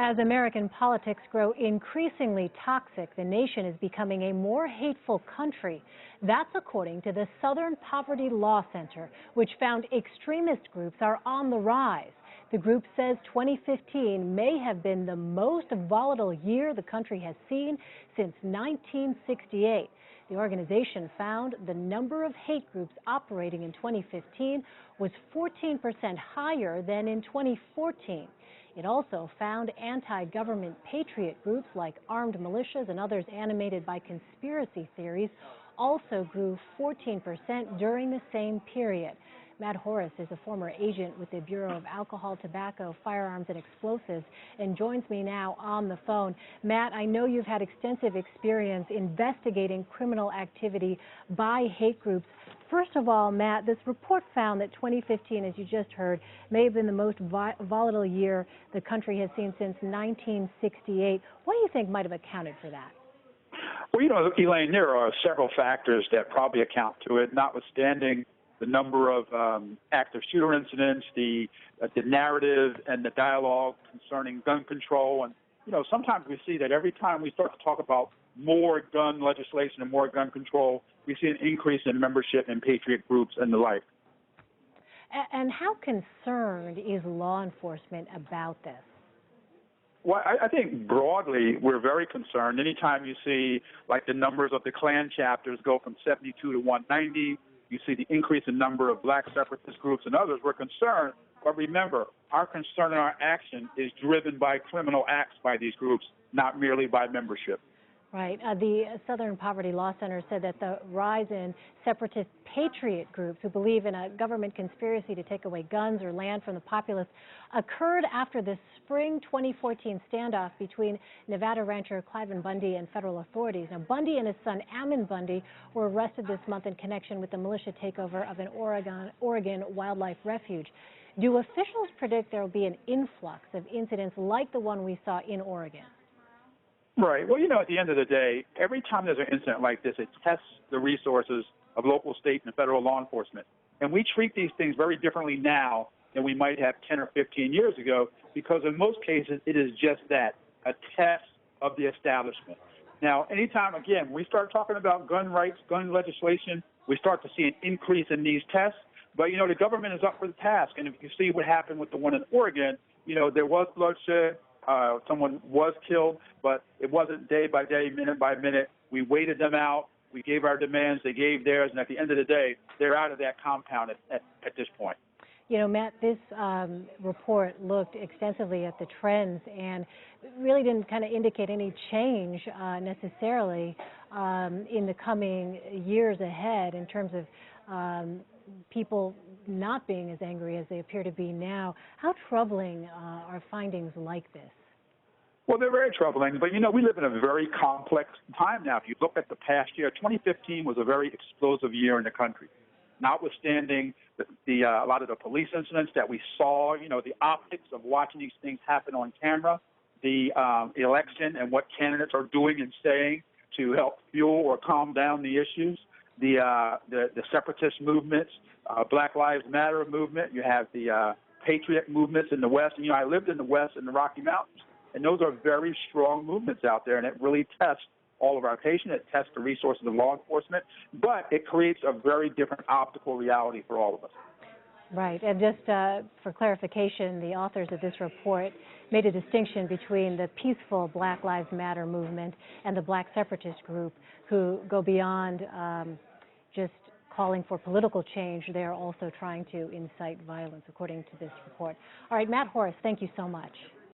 As American politics grow increasingly toxic, the nation is becoming a more hateful country. That's according to the Southern Poverty Law Center, which found extremist groups are on the rise. The group says 2015 may have been the most volatile year the country has seen since 1968. The organization found the number of hate groups operating in 2015 was 14% higher than in 2014. It also found anti-government patriot groups like armed militias and others animated by conspiracy theories also grew 14% during the same period. Matt Horace is a former agent with the Bureau of Alcohol, Tobacco, Firearms, and Explosives and joins me now on the phone. Matt, I know you've had extensive experience investigating criminal activity by hate groups. First of all, Matt, this report found that 2015, as you just heard, may have been the most volatile year the country has seen since 1968. What do you think might have accounted for that? Well, Elaine, there are several factors that probably account to it, notwithstanding the number of active shooter incidents, the narrative and the dialogue concerning gun control. And, sometimes we see that every time we start to talk about more gun legislation and more gun control, we see an increase in membership in patriot groups and the like. And how concerned is law enforcement about this? Well, I think broadly we're very concerned. Anytime you see like the numbers of the Klan chapters go from 72 to 190, you see the increase in number of black separatist groups and others, we're concerned. But remember, our concern and our action is driven by criminal acts by these groups, not merely by membership. Right. The Southern Poverty Law Center said that the rise in separatist patriot groups who believe in a government conspiracy to take away guns or land from the populace occurred after the spring 2014 standoff between Nevada rancher Cliven Bundy and federal authorities. Now, Bundy and his son Ammon Bundy were arrested this month in connection with the militia takeover of an Oregon wildlife refuge. Do officials predict there will be an influx of incidents like the one we saw in Oregon? Right. Well, at the end of the day, every time there's an incident like this, it tests the resources of local, state, and federal law enforcement. And we treat these things very differently now than we might have 10 or 15 years ago, because in most cases, it is just that, a test of the establishment. Now, anytime, again, we start talking about gun rights, gun legislation, we start to see an increase in these tests. But, the government is up for the task. And if you see what happened with the one in Oregon, there was bloodshed. Someone was killed, but it wasn't day by day, minute by minute. We waited them out. We gave our demands. They gave theirs. And at the end of the day, they're out of that compound at this point. Matt, this report looked extensively at the trends and really didn't kind of indicate any change necessarily in the coming years ahead in terms of people not being as angry as they appear to be now. How troubling are findings like this? Well, they're very troubling, but we live in a very complex time now. If you look at the past year, 2015 was a very explosive year in the country. Notwithstanding a lot of the police incidents that we saw, the optics of watching these things happen on camera, the election and what candidates are doing and saying to help fuel or calm down the issues, the separatist movements, Black Lives Matter movement. You have the patriot movements in the West. And, I lived in the West in the Rocky Mountains, and those are very strong movements out there, and it really tests all of our patients. It tests the resources of law enforcement, but it creates a very different optical reality for all of us. Right. And just for clarification, the authors of this report made a distinction between the peaceful Black Lives Matter movement and the black separatist group who go beyond just calling for political change. They are also trying to incite violence, according to this report. All right, Matt Horace, thank you so much.